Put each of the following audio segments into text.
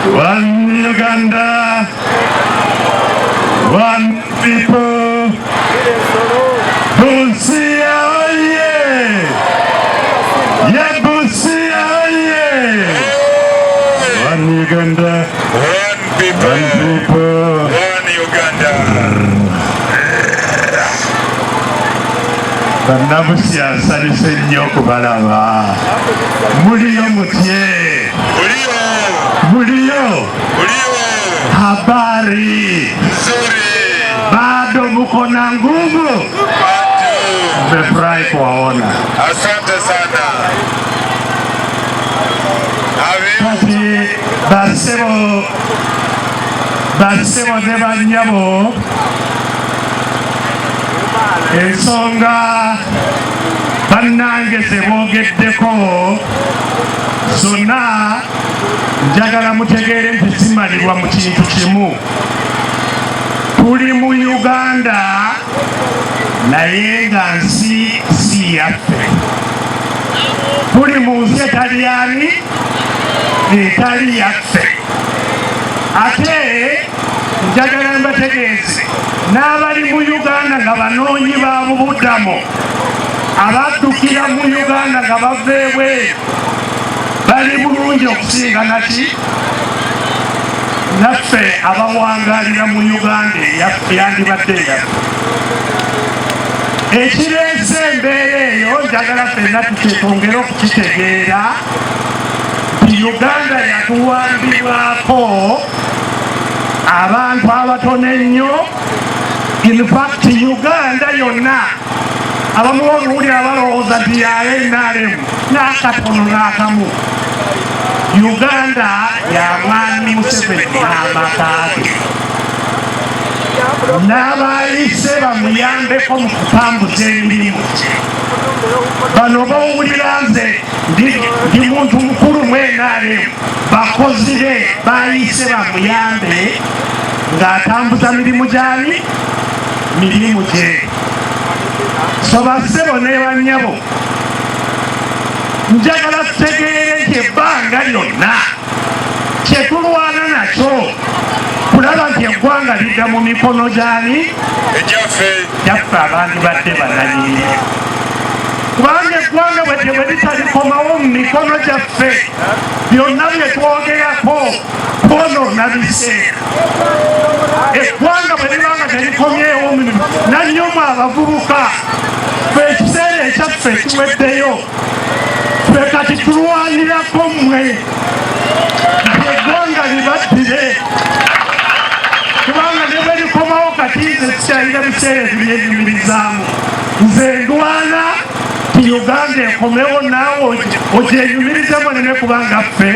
One Uganda, one people. Busia oye! Yeah, Busia oye! One Uganda, one people, one Uganda. Bannabusia nsanyuse nnyo okubalaba. Muliyo mutye? Muliyo? Habari? Bado muko na nguvu? Nimefurahi kuwaona. Asante sana. Kati basebo ne bannyabo ensonga bannange zeboogeddeko zonna njagala mutegeere nti simalirwa mu kintu kimu. Tuli mu Uganda naye nga nsi si yaffe. Tuli mu nsi etali yani etali yaffe. Ate njagala mbategeeze n'abali mu Uganda nga banoonyi ba bubudamu abaddukira mu Uganda nga bava ebweru bali bulungi okusinga naki naffe abawangalira mu Uganda yandibadde yaffe. Ekireese embeera eyo njagala ffenna twongere okukitegeera nti Uganda yatuwambibwako abantu abatono ennyo. In fact Uganda yonna abamu oluwulira balowooza nti yale NRM n'akatono n'akamu. Uganda ya mwami Museveni n'amakaage n'abayise bamuyambeko mu kutambuza emirimu. Bano bawulira nze ndi muntu mukulu mu NRM bakozi be bayise bamuyambe ng'atambuza mirimu gyani mirimu gye. So bassebo ne bannyabo njagala tutegeere nti ebbanga lyonna kyetulwana nakyo kulaba nti eggwanga lidda mu mikono gyani gyaffe abantu badde bannanyini. Kubanga eggwanga bwe litalikomawo mu mikono gyaffe byonna bye twogerako twonoona biseera. Eggwanga bwe libanga terikomyewo nannyomu abavubuka fe ekiseera ekyaffe kiweddeyo ffe kati tulwanirako mmwe nti eggwanga libaddire. Kubanga ne bwe likomawo kati nze sikyalira biseera ebyenyumirizaamu. Nze ndwana nti Uganda ekomewo naawe ogyenyumirizemu nene kubanga ffe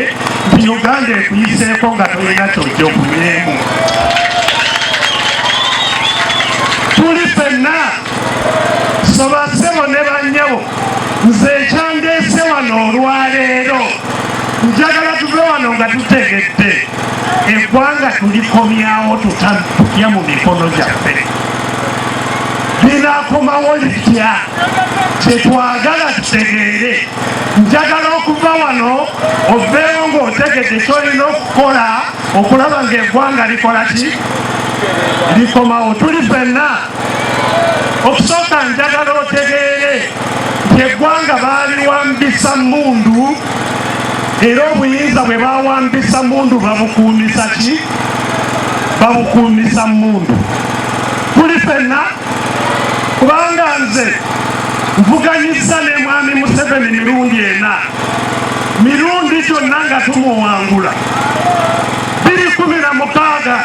nti Uganda ekuyiseeko nga tolina kyojja okumyemu. Tuli ffenna soba ssebo ne bannyabo nze ekyandeese wano olwaleero njagala tuve wano nga tutegedde eggwanga tulikomyawo tutya mu mikono gyaffe. Linaakomawo litya kyetwagala tutegeere. Njagala okuva wano oveewo ng'otegedde kyolina okukola okulaba ng'eggwanga likola ki likomawo. Tuli ffenna okusooka njagala otegeere nti eggwanga baaliwambisa mmundu era obuyinza bwe bawambisa mmundu babukuumisa ki babukuumisa mmundu. Tuli ffenna kubanga nze nvuganyizza ne mwami Museveni mirundi ena. Mirundi gyonna nga tumuwangula 2016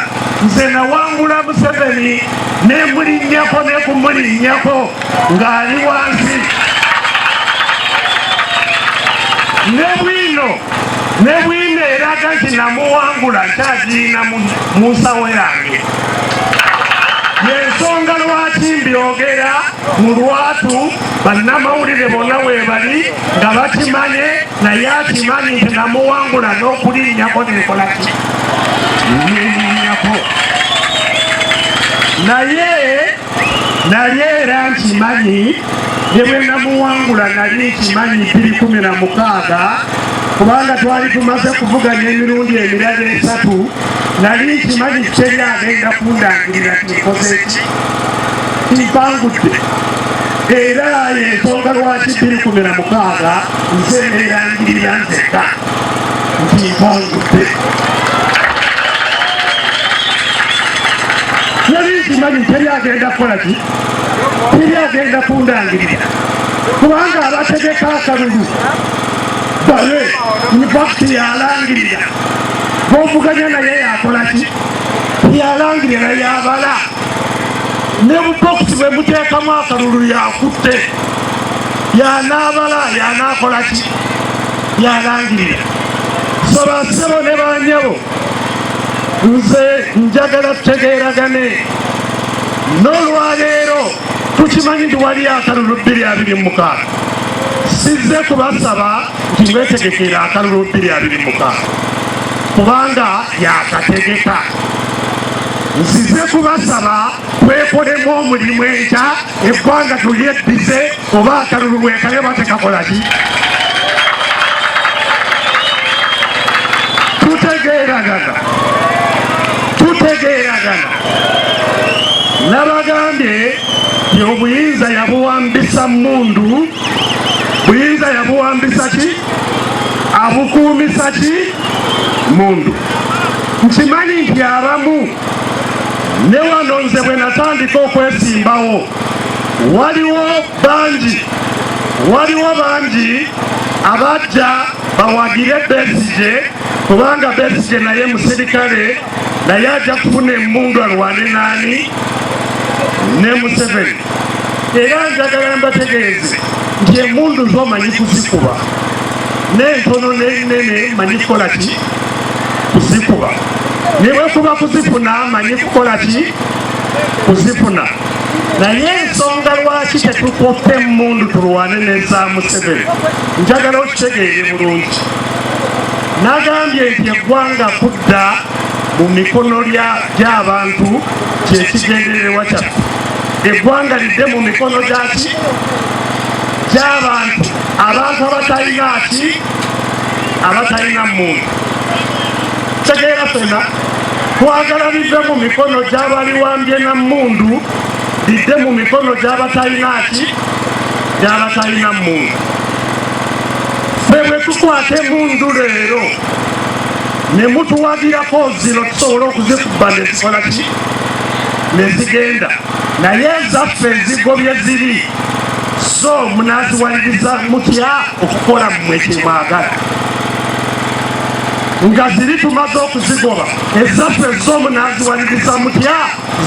nze nawangula Museveni ne mulinnyako ne kumulinnyako ng'ali wansi. Ne bwino eraga nti namuwangula nkyagirina mu nsawo yange. Yensonga lwaki mbyogera mu lwatu bannamawulire bonna webali nga bakimanye naye akimanyi nti namuwangula n'okulinnyako nekola ki nlinnyako. Naye era nkimanyi ne bwe namuwangula nali nkimanyi 2016 kubanga twali tumaze kuvuganya emirundi emirala 3 nali nkimanyi teri agenda kundangirira tinkoze ki timpangudde era yensonga lwaki 216 nze neerangirira nzeka nti mpangudde nali nkimanyi teri agenda kukola ki teri agenda kundangirira kubanga abategeka akalulu bale nipakti yalangirira bovuganya naye yakola ki yalangirira yabala ne bubokisi bwe muteekamu akalulu yakutte yanabala yanakola ki yalangirira sobasebo ne banyabo nze njagala tutegeeragane n'olwaleero tukimanyi nti wali akalulu 226 sizze kubasaba nti mwetegekera akalulu 226 kubanga yakategeka nzize kubasaba kwekolemu omulimu enkya eggwanga tulyeddize oba akalulu bwekabe batekakola ki tutegeeragana nabagambye obuyinza yabuwambisa mundu buyinza yabuwambisa ki abukuumisa ki mundu nkimanyi nti abamu ne wano nze bwe natandika okwesimbawo waliwo bangi abajja bawagire Besigye kubanga Besigye naye musirikale naye ajja kufuna emundu alwane nani ne Museveni era njagala mbategeeze nti emundu zomanyi kuzikuba n'entono n'enene manyi kukola ki kuzikuba nebwekuba kuzifuna manyi kukola ki kuzifuna naye ensonga lwaki tetukutte emundu tulwane neza Museveni njagala okitegeere bulungi nagambye nti eggwanga kudda mu mikono gy'abantu kyekigendererwa kyaffe eggwanga lidde mu mikono gyaki gy'abantu abantu abatalina ki abatalina muntu tegeera fena twagala lidde mu mikono gy'abaliwambye na mundu lidde mu mikono gy'abatalina ki gy'abatalina muntu ffe bwe tukwata emundu leero ne mutuwagirako zino tusobola okuzikuba nezikola ki nezigenda naye ezaffe ezigobye ziri so munaziwaliriza mutya okukola mmwe kyemwagala nga ziri tumaze okuzigoba ezaffe zo munaziwaliriza mutya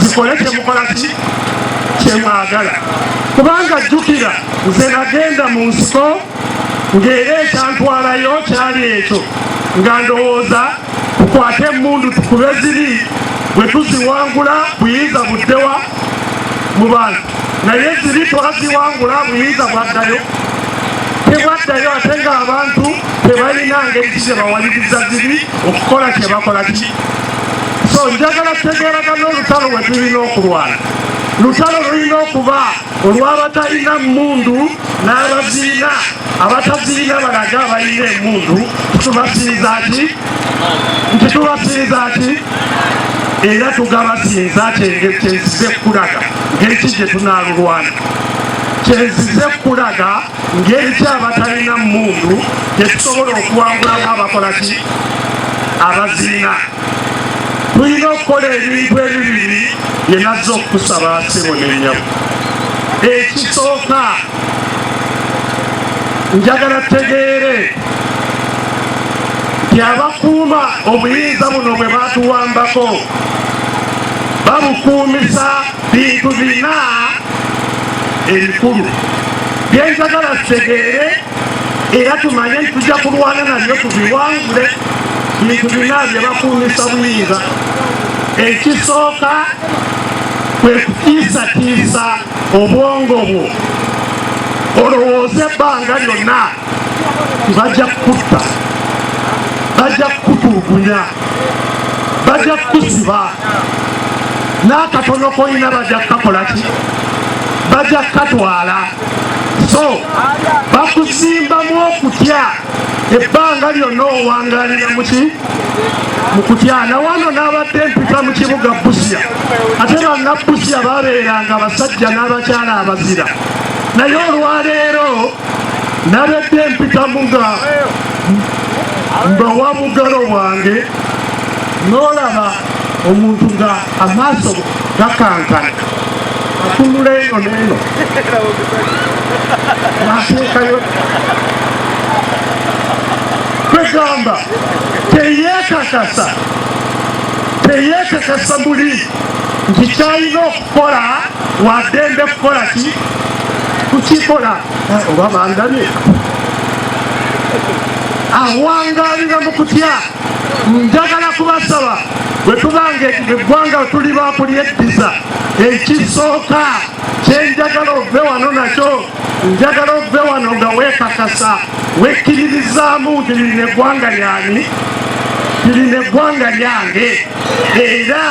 zikole kyemukola ki kyemwagala kubanga jjukira nze nagenda mu nsiko ng'era ekyantwalayo kyali ekyo nga ndowooza tukwate emundu tukube ziri bwe tuziwangula buyinza buddewa mu bantu naye ziri twaziwangula buyinza bwaddayo tebwaddayo ate ng'abantu tebalina ngeri ki gyebawaliriza ziri okukola kyebakola ki so njagala tutegeeragana olutalo bwe tulina okulwana lutalo lulina okuba olw'abatalina mundu n'abaziina abataziina balaga abalina emundu tubasiriza ki nti tubasiriza ki era tugabasiinza kyenzize kulaga ngeri ki gye tunaalulwana kyenzize kulaga ngeri ki abatalina mundu gyetusobola okuwangulamu abakola ki abaziina tulina okukola ebintu ebibiri bye nazze okukusaba ssebo n'ennyabo ekisooka njagala tutegeere nti abakuuma obuyinza buno bwe batuwambako babukuumisa bintu bina ebikulu byenjagala tutegeere era tumanye nti tujja kulwana nabyo tubiwangule bintu bina bye bakuumisa buyinza ekisooka kwe kutiisatiisa obwongo bwo olowooza ebbanga lyonna bajja kukutta bajja kukutulugunya bajja kukusiba n'akatono koyina bajja kukakola ki bajja kukatwala so bakuzimbamu kutya ebbanga lyonna owangalira mu kutya. Nawano n'abadde mpita mu kibuga Busia, ate banna Busia babeeranga abasajja n'abakyala abazira, naye olwaleero nabadde mpitamu nga wa bugalo bwange n'olaba omuntu nga amaaso gakankana atunula eno n'eno ateekayo kwegamba teyeekakasa muli nti kyalina okukola wadembe kukola ki kukikola oba bandabye awangalira mu kutya. Njagala kubasaba bwe tubanga eggwanga tuli bakulyeddiza, ekisooka kyenjagala ove wano nakyo, njagala ove wano nga weekakasa wekkiririzaamu nti lino eggwanga lyani, lino eggwanga lyange, era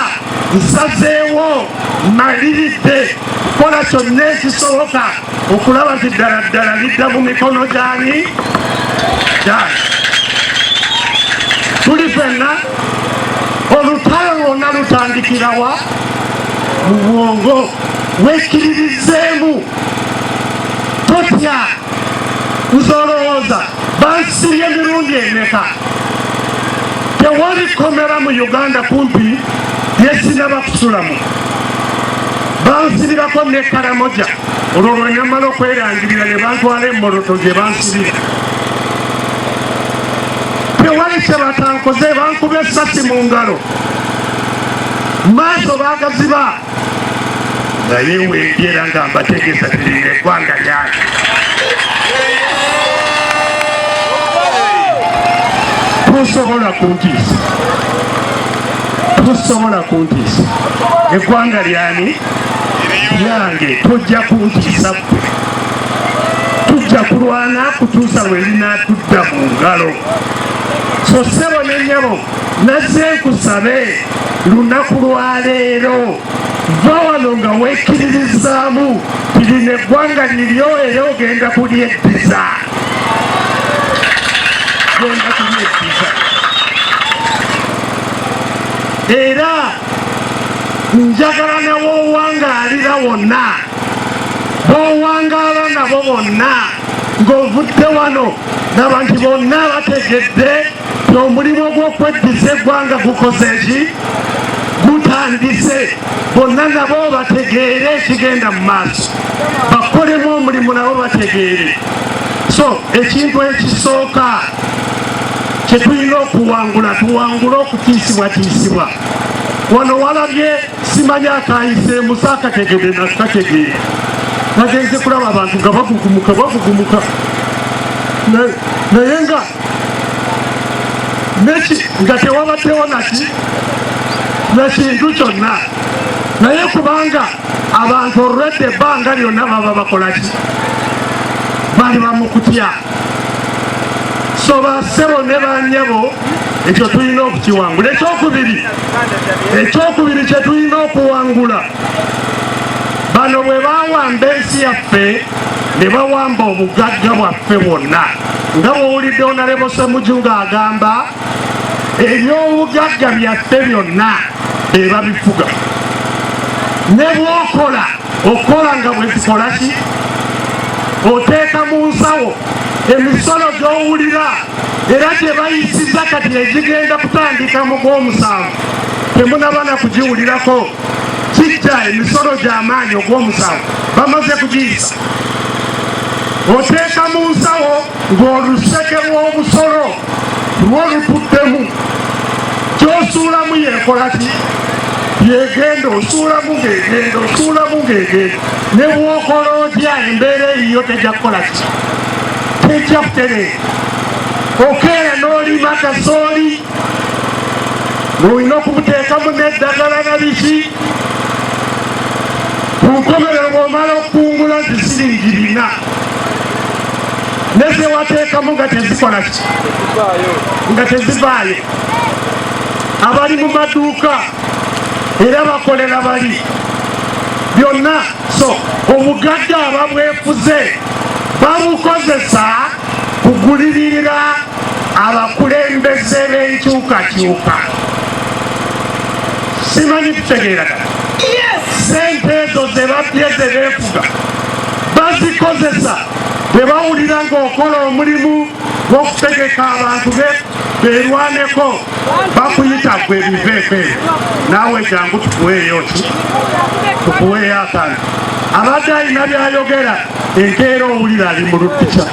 nsazeewo maliridde kukola kyonna ekisoboka okulaba nti ddala ddala lidda mu mikono gyani gyange. Tuli fenna olutalo lwonna lutandikirawa mu bwongo. Wekkiririzeemu, totya nzolowooza bansibye emirundi emeka. Tewali komera mu Uganda kumpi lyesinaba kusulamu. Bansibirako ne Karamoja, olwo lwe nyamala okwerangirira ne bantwala emmoloto gye bansibira. Tewali kye batankoze, bankuba essasi mu ngalo, maaso baagaziba, naye wendyera nga mbategeeza lino eggwanga lyange. Tosobola kuntiisa, tosobola kuntiisa. Eggwanga lyani lyange, tojja kuntiisa ggwe. Tujja kulwana kutuusa lwe linaatudda mu ngalo. So ssebo ne nnyabo, nazze nkusabe lunaku lwaleero, va wano nga wekkiririzaamu ti lino eggwanga liryo era ogenda kulyeddiza. Era njagala nawoowangaalira wonna, b'owangaala nabo bonna ng'ovudde wano, naba nti bonna bategedde nti omulimu gw'okweddiza eggwanga gukoze ki, gutandise. Bonna nabo bategeere ekigenda mu maaso, bakolemu omulimu nabo bategeere. So ekintu ekisooka kye tulina okuwangula, tuwangule okutiisibwatiisibwa. Wano walabye simanya akayiseemusa akategede nakategeera, nagenze kulaba abantu nga bavugumuka naye nga tewabaddewo nakintu kyonna, naye kubanga abantu olwedde ebbanga lyonna baba bakolaki, bali bamukutya. So bassebo ne bannyabo, ekyo tulina okukiwangula. Ekyokubiri kye tulina okuwangula, bano bwe bawamba ensi yaffe ne bawamba obugagga bwaffe bwonna, nga bw'owulidde Honorable Ssemujju ng'agamba eby'obugagga byaffe byonna be babifuga. Ne bw'okola okola nga bwe zikola ki, oteeka mu nsawo emisolo gy'owulira era gye bayisiza kati egigenda kutandika mu gw'omusanvu, temunaba na kugiwulirako. Kijja emisolo gy'amaanyi ogw'omusanvu bamaze kugiyisa. Oteeka mu nsawo ng'oluseke lw'omusolo lw'olutuddemu, gy'osuulamu yeekola ki, yegenda osuulamu ng'egenda. Ne bw'okola otya embeera eyiyo tejja kukola ki, tejja kutereera. Okeera n'olima kasooli ng'olina okubuteekamu n'eddagala na biki, ku nkomerero bw'omala okukungula nti siringi 4, ne ze wateekamu nga tezikola ki, nga tezivaayo. Abali mu maduuka era bakolera bali byonna. So obugagga ababwefuze babukozesa kugulirira abakulembeze b'enkyukakyuka. Simanyi tutegeeragana. Sente ezo ze babye ze beefuga bazikozesa bwe bawulira ng'okola omulimu gw'okutegeka abantu beerwaneko bakuyita gwe biveeko ebyo naawe jangu tukuweeyo ki tukuweeyo akantu. Abadde alina byayogera enkeera owulira ali mu luddica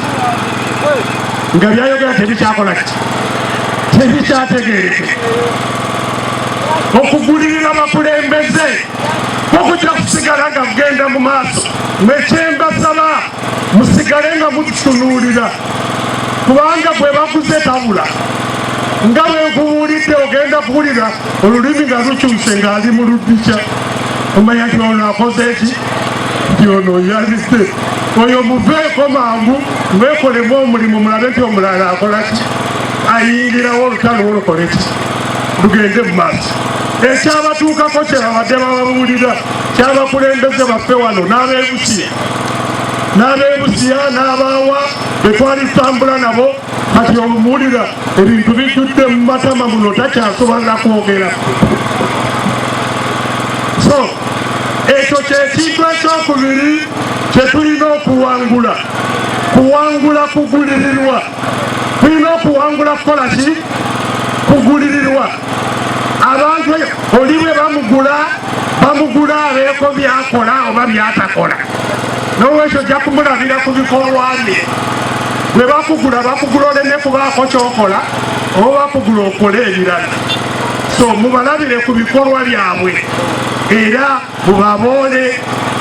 nga byayogera tebikyakola ki tebikyategeereke. Okugulirira abakulembeze okujja kusigala nga kugenda mu maaso. Mwekyembasaba musigale nga mututunuulira kubanga bwe baguze tabula nga bwe nkubuulidde ogenda kuwulira olulimi nga lukyuse ng'ali mu luddica omanya nti ono akoze eki nti ono yalidde oyo muveeko mangu mwekolemu omulimu mulabe nti omulala akola ki ayingirawo olutalo olukole ki lugende mu maaso. Ekyabatuukako kyebabadde bababuulira kyabakulembeze baffe wano n'abeebusiya n'abaawa betwali tutambula nabo kati omuwulira ebintu bijjudde mu matama muno takyasobola kwogera. So ekyo kyekintu ekyokubiri kye tulina okuwangula kugulirirwa. Tulina okuwangula kukola ki kugulirirwa. Abantu oli bwe bamugula abeeko byakola oba byatakola n'olwekyo ojja kumulabira ku bikolwa bye. Bwe bakugula oleme kubaako kyokola oba bakugula okole ebirala. So mubalabire ku bikolwa byabwe era mubaboole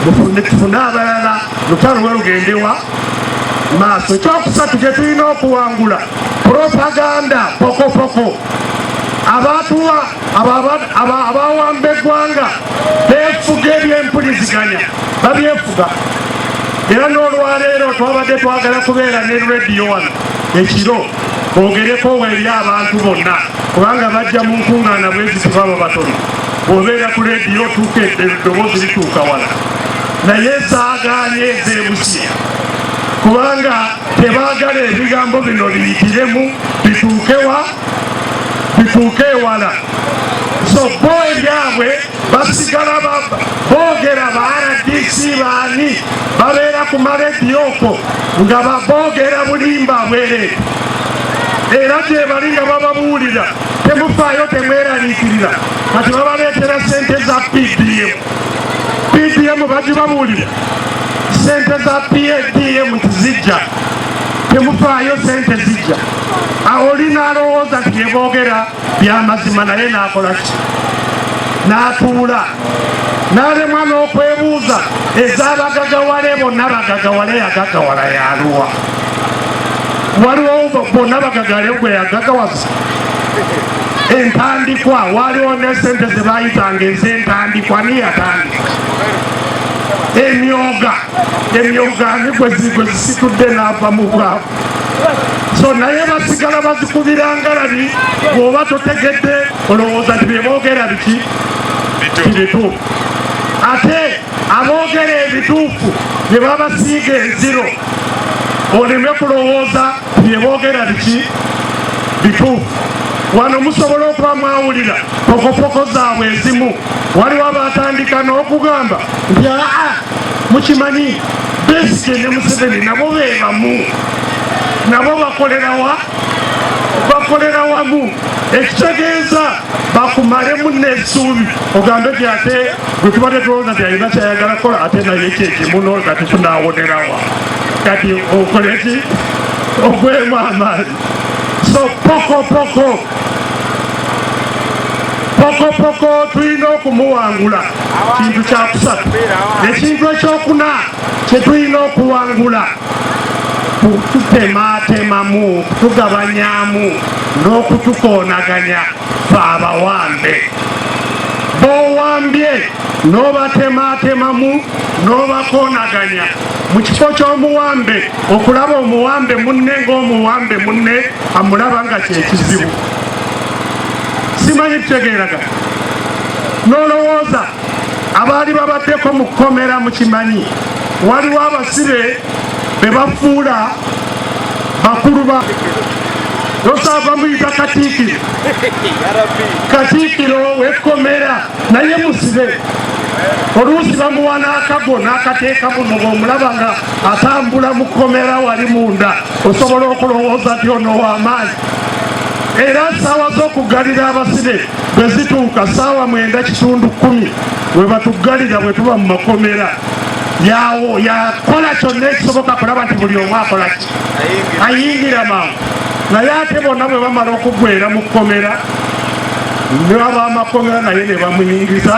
tufune abalala lutalo lwe lugendewa maaso. Ekyokusatu kye tulina okuwangula propaganda pokopoko. Abawamba eggwanga beefuga ebyempuliziganya babyefuga. Era n'olwaleero twabadde twagala kubeera ne rediyo wano ekiro boogereko eri abantu bonna kubanga bajja mu nkungaana bwezi tebaba batono. Bw'obeera ku rediyo tuuka eddoboozi lituuka wala naye zaagaanye ezeebusiya kubanga tebaagala ebigambo bino biyitiremu bituuke ewala. So bo ebyabwe basigala boogera ba RDC baani babeera ku marediyo okwo nga baboogera bulimba bwereere. Era gye bali nga bababuulira temufaayo temweraliikirira kati babaleetera sente za PDM bagibabuulira sente za PDM tizijja temufaayo sente zijja. Oli n'alowooza nti yeboogera byamazima naye n'akola ki n'atuula n'alemwa n'okwebuuza ez'abagagawale bonna bagagawale yagagawala yaluwa waliwo bonna bagagawale gwe yagagawaza entandikwa waliwo ne sente ze bayitanga ez'entandikwa niyatandika emyoga nigwe zisitudde n'ava mu bwavu. So naye basigala bazikubira ngalabi bw'oba totegedde olowooza nti byeboogera biki bituufu. Ate aboogera ebituufu bye babasiiga enziro oleme kulowooza byeboogera biki bituufu. Wano musobola okuba mwawulira pokopoko zaabwe ezimu waliwo abatandika n'okugamba nti mukimanyi Besigye ne Museveni nabo beebamu nabo bakolera wamu. Ekitegeeza bakumalemu n'essuubi ogambe nti ate gwe tubadde tulowooza nti alina kyayagala kola ate naye kyekimuno kati tunaawonerawa kati okole ki ogwemu amaanyi. So pokopoko tulina okumuwangula kintu kyakusatu. Ekintu ekyokuna kye tulina okuwangula kututematemamu kutugabanyamu n'okutukoonaganya fe abawambe. B'owambye n'obatematemamu n'obakoonaganya mu kifo ky'omuwambe okulaba omuwambe munne ng'omuwambe munne amulaba nga kyekizibu. Simanyi tutegeeragana n'olowooza abaali babaddeko mu kkomera mu kimanyi waliwo abasibe be bafuula bakulu ba nosava muyita Katiikiro Katiikiro wekkomera naye musibe oluusi bamuwa n'akago n'akateeka muno bw'omulaba nga atambula mu kkomera wali munda osobola okulowooza nti ono w'amaanyi. Era ssaawa z'okuggalira abasibe bwe zituuka ssaawa 9:10 we batuggalira bwe tuba mu makomera yakola kyonna ekisoboka kulaba nti buli omu akola ki ayingira mangu. Naye ate bonna bwe bamala okuggwera mu kkomera ne ab'amakomera naye ne bamuyingiza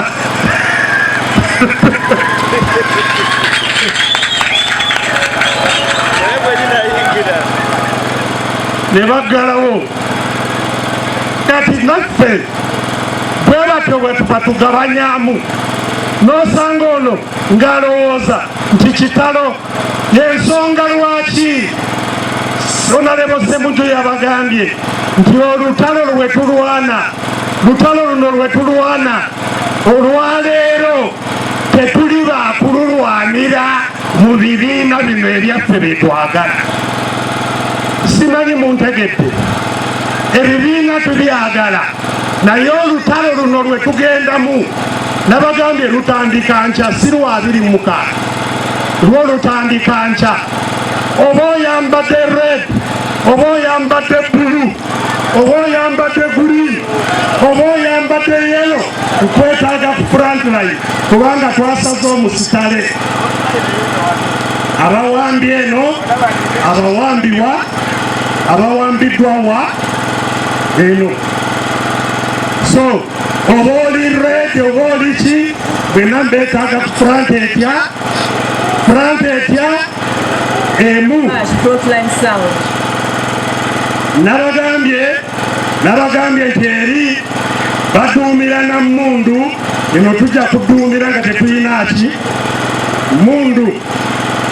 ne baggalawo. Kati naffe bwe batyo bwe tuba tugabanyamu n'osanga ono ng'alowooza nti kitalo y'ensonga lwaki Honorable Ssemujju yabagambye nti olutalo lwe tulwana lutalo luno lwe tulwana olwaleero tetuli baakululwanira mu bibiina bino ebyaffe bye twagala. Simanyi muntegedde ebibiina tubyagala naye olutalo luno lwe tugendamu nabagambye lutandika nkya si lwa 26 lwo lutandika nkya. Oba oyambadde red oba oyambadde blue oba oyambadde green oba oyambadde yellow tukwetaaga ku front line kubanga twasaze omusitale. Abawambi eno abawambiwa abawambiddwa wa eno. So oba oli red oba oli ki bwena mbeetaaga ku front etya emu. Nabagambye nti eri baduumira na mundu eno tujja kuduumira nga tetulina ki mundu.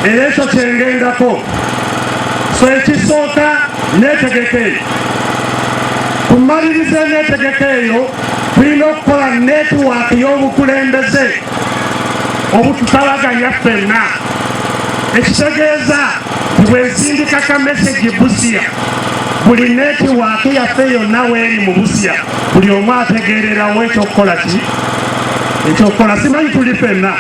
Era ekyo kyengendako. So ekisooka neetegeka eyo kumaliriza neetegeka eyo tulina okukola netiwaaka y'obukulembeze obututabaganya ffenna. Ekitegeeza nti bwensindika ka mesegi Busia buli netiwaaka yaffe yonna weeri mu Busia buli omu ategeererawo ekyokukola ki ekyokukola. Simanyi tuli ffenna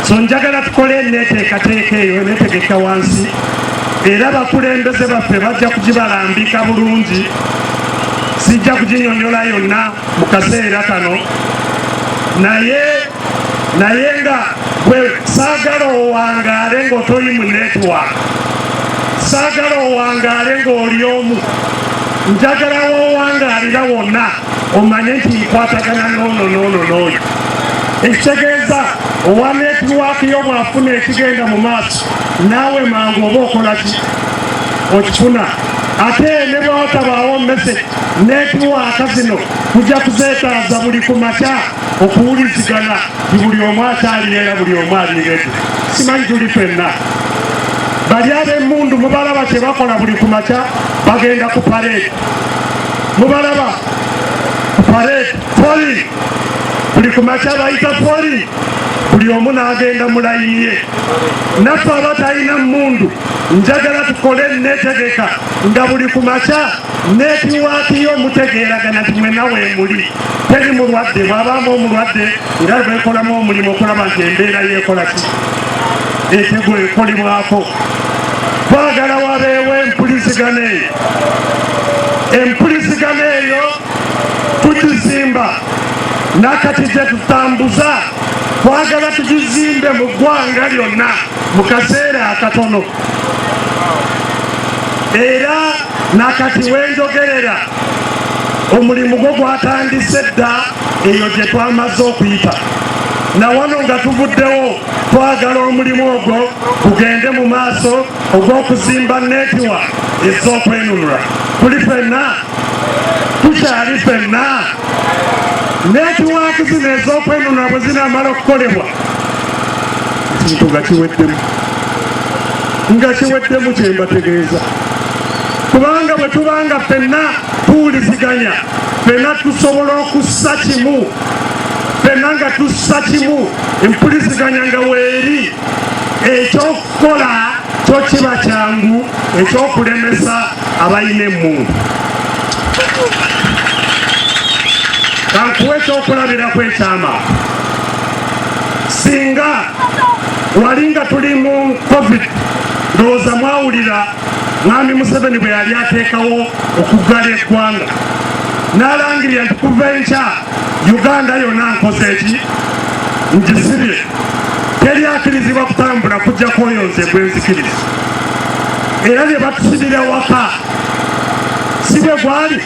so njagala tukole neteekateeka eyo netegeka wansi era bakulembeze baffe bajja kugibalambika bulungi. Sijja kuginyonyola yonna mu kaseera kano naye nga bwe saagala owangaale ng'otoli mu netiwaaka saagala owangaale ng'oli omu njagala wowangaalira wonna omanye nti nkwatagana n'oyo. Ekitegeeza owa netiwaaka yo bw'afuna ekigenda mu maaso naawe mangu oba okola ki okifuna. Ate ne bwawatabaawo message netiwaaka zino tujja kuzeetaaza buli ku makya okuwulizigana ti buli omu akyalina era buli omu alingedde. Simanyi tuli ffenna. Bali ab'emmundu mubalaba kye bakola buli ku makya bagenda ku parade. Mubalaba ku parade poli buli ku makya bayita poli buli omu n'agenda mu layini ye. Naffe abatalina mmundu njagala tukole netegeka nga buli ku makya netiwaaki yo mutegeeragana nti mwenna weemuli. Teri mulwadde bw'abaamu omulwadde era lwekolamu omulimu okulaba nti embeera yeekola ki etegwa ekolebwako. Twagala wabeewo empulizigano eyo. Empulizigano eyo tugizimba nakati gye tutambuza twagala tugizimbe mu ggwanga lyonna mu kaseera akatono. Era nakati wenjogerera omulimu gwo gwatandise dda eyo gye twamaze okuyita. Na wano nga tuvuddewo twagala omulimu ogwo gugende mu maaso ogw'okuzimba netiwa ez'okwenunula. Tuli ffenna tukyali ffenna. Netiwaaki zino ez'okwenunula bwe zinaamala okukolebwa ekintu nga kiweddemu kye mbategeeza. Kubanga bwe tubanga ffenna tuwuliziganya ffenna tusobola okussa kimu ffenna nga tussa kimu empuliziganya nga weeri ekyokukola kyo kiba kyangu ekyokulemesa abalina emmundu. Kankuwa ekyokulabirako ekyama. Singa wali nga tuli mu covid ndowooza mwawulira Mwami Museveni bwe yali ateekawo okuggala eggwanga n'alangirira nti kuva enkya Uganda yonna nkoze eki ngisibye teri akkirizibwa kutambula kujjako oyo nze gwenzikiriza era ne batusibira waka si bwe gwali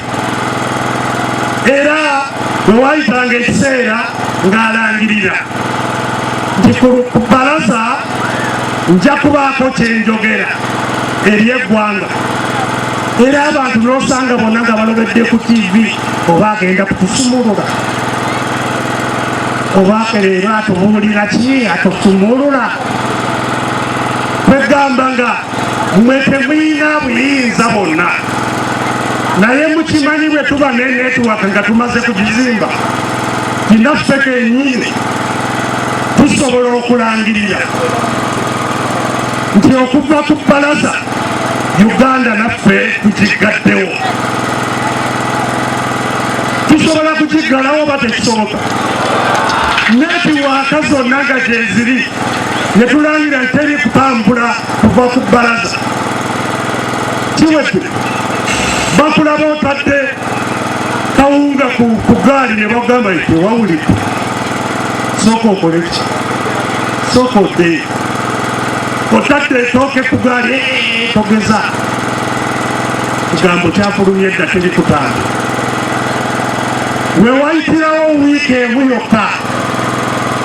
era bwe waayitanga ekiseera ng'alangirira nti ku bbalaza nja kubaako kyenjogera eri eggwanga era abantu n'osanga bonna nga balobedde ku TV oba agenda kutusumulula oba leero atubuulira ki atusumulula kwegamba nga mmwe temulina buyinza bonna naye mukimanyi bwe tuba nenetiwaka nga tumaze kugizimba tinaffe kennyini tusobola okulangirira nti okuva ku bbalaza Uganda naffe tukigaddewo. Tusobola kukiggalawo oba tekisoboka? Netiwaaka zonna nga gyeziri ne tulangira nti teri kutambula kuva ku bbalaza. Kiwedde bakulaba otadde kawunga ku gaali ne bagamba nti tewawulidde. Sooka okole ki? Sooka oddeeyo. Otadde etooke ku gaali togeza. Kigambo kyafulumye edda teri kutambula. We wayitirawo wiiki emu yokka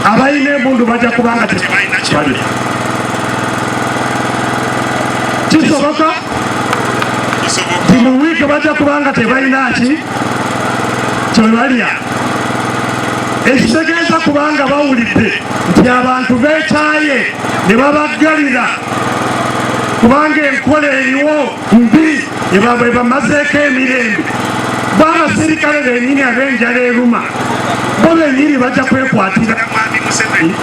abalina emmundu bajja kubanga tebalina kibalya. Kisoboka? Nti mu wiiki bajja kubanga tebalina ki kyebalya. Ekitegeeza kubanga bawulidde nti abantu beekyaye ne babaggalira kubanga enkola eriwo mbi bwe bamazeeko emirembe. B'abaserikale bennyini ab'enjala eruma bo bennyini bajja kwekwatira Mwami Museveni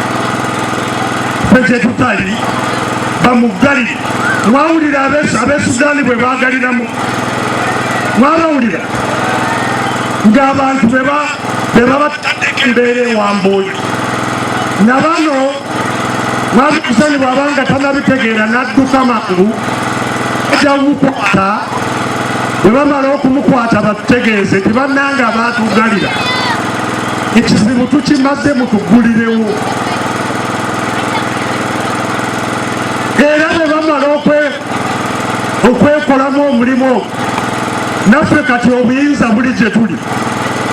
ffe gye tutali bamuggalire. Mwawulira ab'e bwe baagaliramu? Mwabawulira ng'abantu be babataddeko embeera ewambuuyi. Na bano Mwami Museveni bw'abanga tanabitegeera n'adduka makulu bajja kumukwata. Bwe bamala okumukwata batutegeeze nti bannanga abaatuggalira ekizibu tukimaze mutuggulirewo. Era bwe bamala okwekolamu omulimu ogwo naffe kati obuyinza buli gye tuli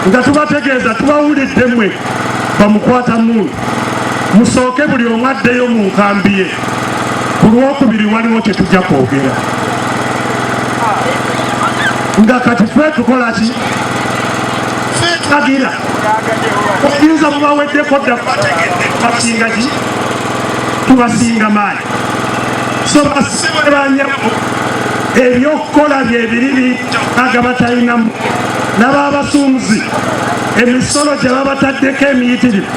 nga tubategeeza tubawulidde mmwe bamukwata mundu musooke buli omu addeyo mu nkambi ye. Ku lwokubiri waliwo kye tujja kwogera nga kati ffe tukola ki? Ffe tulagira obuyinza bubaweddeko dda bategedde basinga ki? Tubasinga maanyi. So basebanyabo ebyokukola byebiri aga batalinamu n'ababasuumuzi emisolo gye babataddeko emiyitirivu.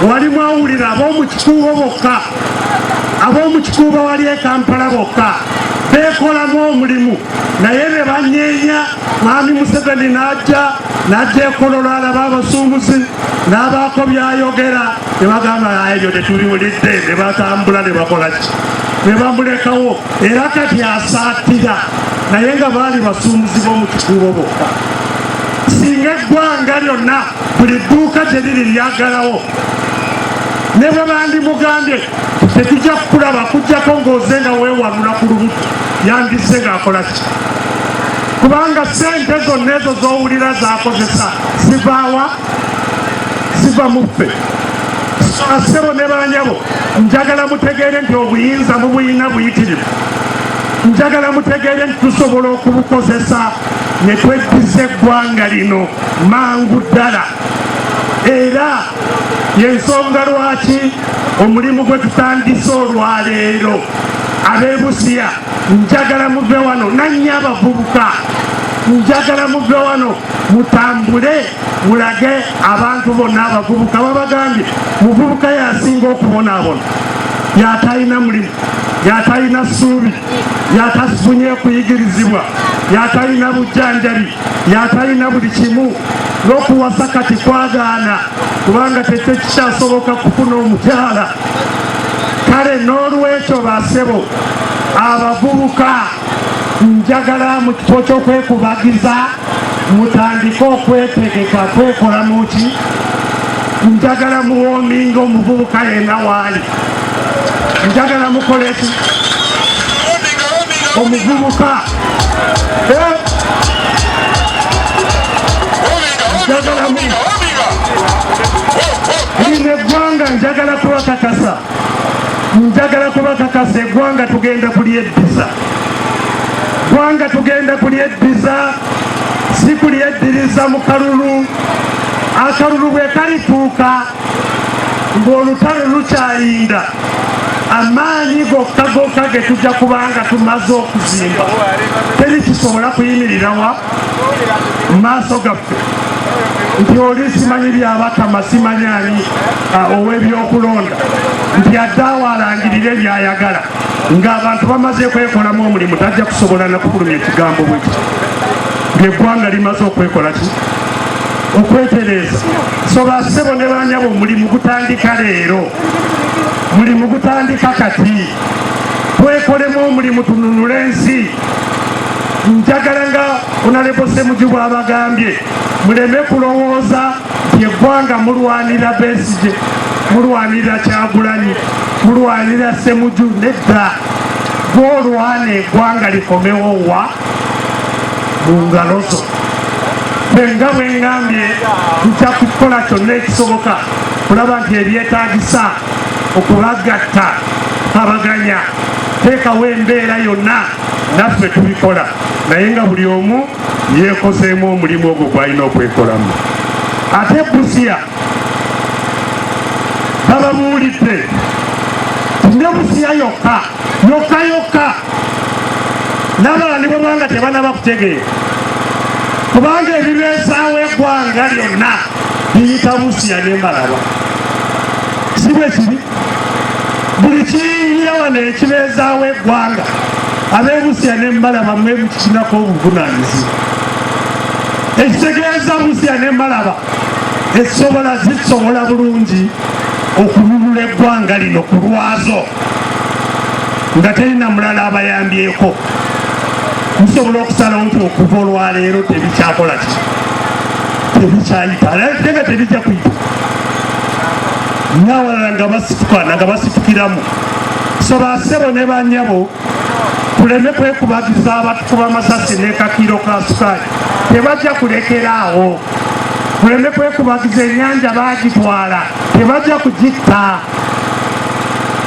Wali mwawulira ab'omu kikuubo bokka ab'omu kikuubo wali e Kampala bokka beekolamu omulimu naye ne banyeenya. Mwami Museveni n'ajja ekololo alaba abasuumuzi n'abaako byayogera ne bagamba ebyo tetubiwulidde ne batambula ne bakola ki ne bamulekawo. Era kati asaatira naye nga baali basuumuzi b'omu kikuubo bokka. Singa eggwanga lyonna buli dduuka gye liri lyagalawo ne bwe bandimugambye tetujja kukulaba kujjako ng'oze nga weewanula ku lubuto yandisse ng'akola ki? Kubanga ssente zonna ezo z'owulira z'akozesa zivaawa? Ziva mu ffe. Assebo ne banyabo njagala mutegeere nti obuyinza mubuyina buyitirivu. Njagala mutegeere nti tusobola okubukozesa ne tweddiza eggwanga lino mangu ddala. Era y'ensonga lwaki omulimu gwe tutandise olwaleero ab'e Busia njagala muve wano nannya abavubuka njagala muve wano mutambule mulage abantu bonna abavubuka babagambye muvubuka yasinga okubonaabona yatalina mulimu, yatalina ssuubi, yatafunye kuyigirizibwa, yatalina bujjanjabi, yatalina buli kimu, n'okuwasa kati kwagaana kubanga tekikyasoboka kufuna omukyala. Kale n'olwekyo bassebo abavubuka njagala mu kifo ky'okwekubagiza mutandike okwetegeka kwekola muki. Njagala muwoominga omuvubuka yenna waali, njagala mukoleki omuvubuka njagala lino eggwanga njagala kubakakasa, njagala kubakakasa eggwanga tugenda kulyeddiza, eggwanga tugenda kulyeddiza, si kulyeddiriza mu kalulu. Akalulu bwe kalituuka ng'olutalo lukyayinda, amaanyi gokka gokka ge tujja kubanga tumaze okuzimba terikisobola kuyimirirawa mu maaso gaffe nti oli simanyi byabakama simanyi ani ow'ebyokulonda nti adde awalangirire byayagala ng'abantu bamaze kwekolamu omulimu tajja kusobola nakufulumya ekigambo bwe kiti ng'eggwanga limaze okwekola ki okwetereza. So bassebo ne banyabo omulimu gutandika leero, mulimu gutandika kati, twekolemu omulimu tununule ensi. Njagala nga Honorable Ssemujju bw'abagambye muleme kulowooza nti eggwanga mulwanira Besigye, mulwanira Kyagulanyi, mulwanira Ssemujju. Nedda, gw'olwana eggwanga likomewo wa mu ngalo zo. Nga bwe ngambye nja kukola kyonna ekisoboka kulaba nti ebyetaagisa okubagatta abaganya teekawo embeera yonna naffe tubikola, naye nga buli omu yeekozeemu omulimu ogwo gw'alina okwekolamu. Ate Busia bababuulidde ne Busia yokka n'abalala ne bwebanga tebanaba kutegeera kubanga ebibeezaawo eggwanga lyonna biyita Busia ne Mbalaba. Si bwe kiri? Buli kiyingira wano ekibeezaawo eggwanga ab'e Busia ne Mbalaba mwe mukikinako obuvunaanyizibwa. Ekitegeeza Busia ne Mbalaba zisobola bulungi okululula eggwanga lino ku lwazo nga terina mulala abayambyeko. Musobola okusalawo nti okuva olwaleero tebikyakola ki, tebikyayita nga tebijja kuyita n'awalala nga basitukana nga basitukiramu. So bassebo ne bannyabo tuleme kwekubagiza abatukuba amasasi n'ekakiro ka sukaali, tebajja kulekeraawo. Tuleme kwekubagiza ennyanja baagitwala, tebajja kugitta,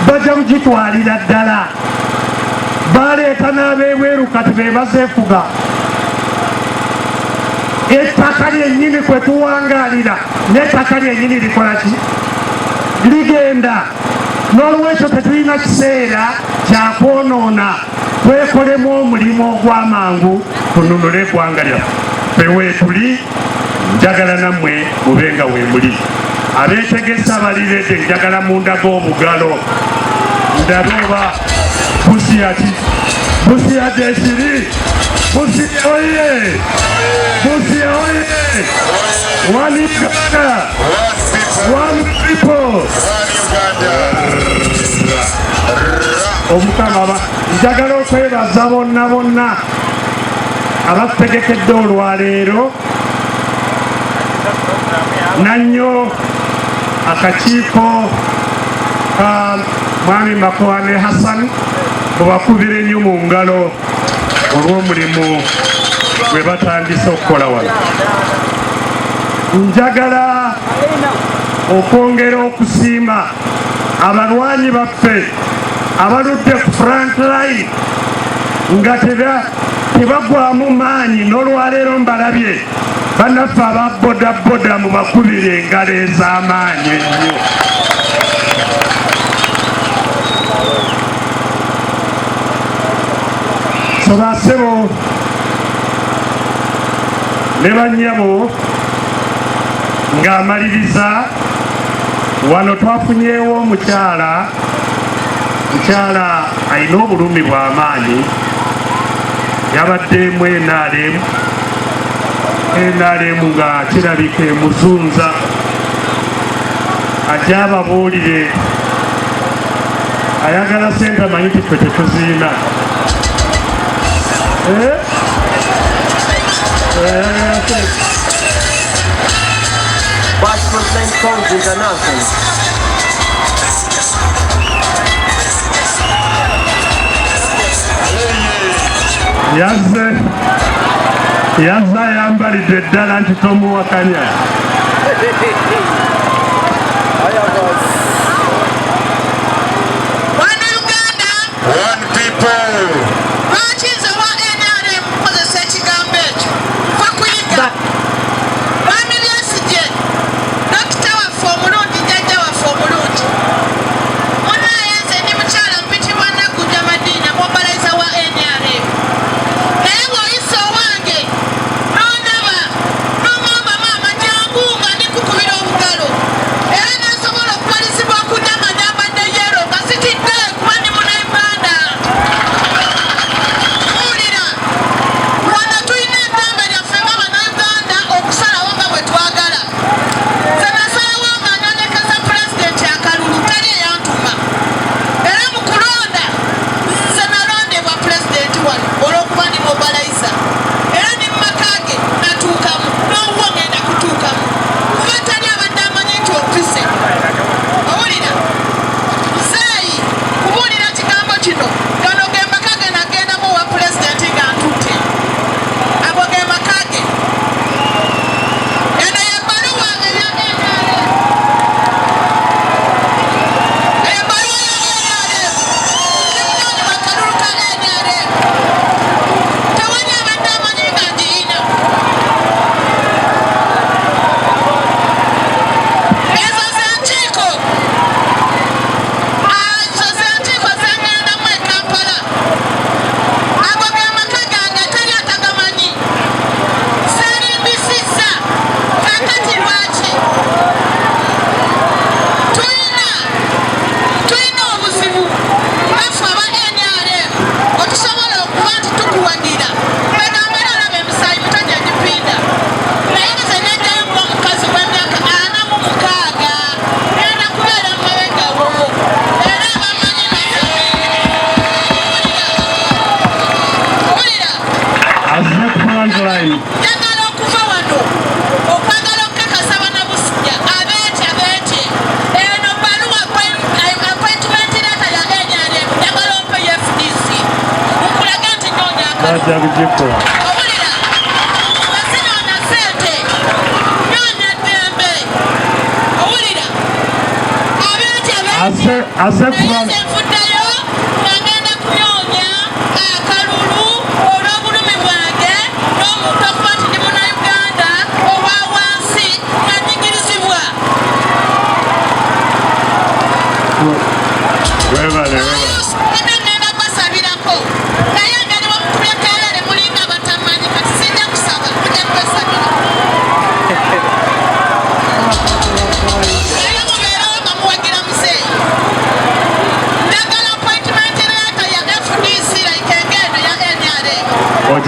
bajja kugitwalira ddala. Baleeta n'ab'ebweru kati be bazeefuga. Ettaka lyennyini kwe tuwangaalira n'ettaka lyennyini likola ki? Ligenda. N'olwekyo tetulina kiseera kya kwonoona, twekolemu omulimu ogw'amangu tununule eggwanga lyaffe weetuli. Njagala nammwe mube nga weemuli. Abeetegesa baliredde njagala munda g'obugalo ndabe oba Busia ki? Busia gyekiri? Busia oye! Busia oye! One Uganda! One people! Omukama njagala okwebaza bonna bonna abategekedde olwaleero nannyo akakiiko ka Mwami Makowane Hassan bwebakubira ennyo mu ngalo olw'omulimu gwe batandise okukola wano. Njagala okwongera okusiima abalwanyi baffe abaludde ku front line nga tebagwamu maanyi, n'olwaleero mbalabye bannaffe aba bodaboda mu bakubira engalo ez'amaanyi ennyo. So bassebo ne bannyabo ng'amaliriza wano twafunyeewo omukyala mukyala alina obulumi bw'amaanyi yabaddemu NRM nga kirabika emuzunza ajja ababuulire ayagala sente amanyi ffe tetuziina yazze ayambalidde eddala nti tomuwakanya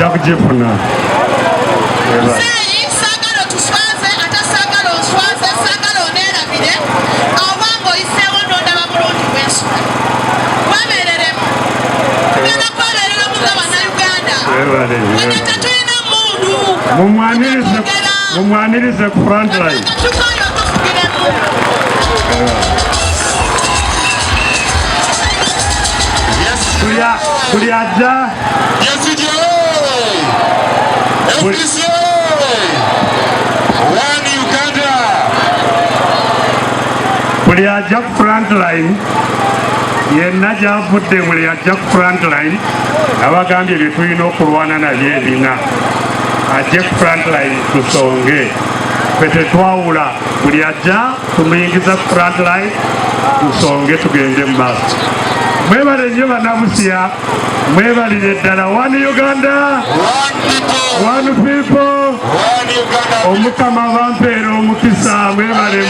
ojja mumwanirize ku frontline buli ajja buli ajja ku frontline yenna gyavudde buli ajja ku frontline abagambye bye tulina okulwana nabyo ebina ajje ku frontline tusonge ffe tetwawula buli ajja tumuyingiza ku frontline tusonge tugende mu maaso mwebale nnyo bannabusiya mwebalire ddala one Uganda one people omukama bampeera omukisa mwebale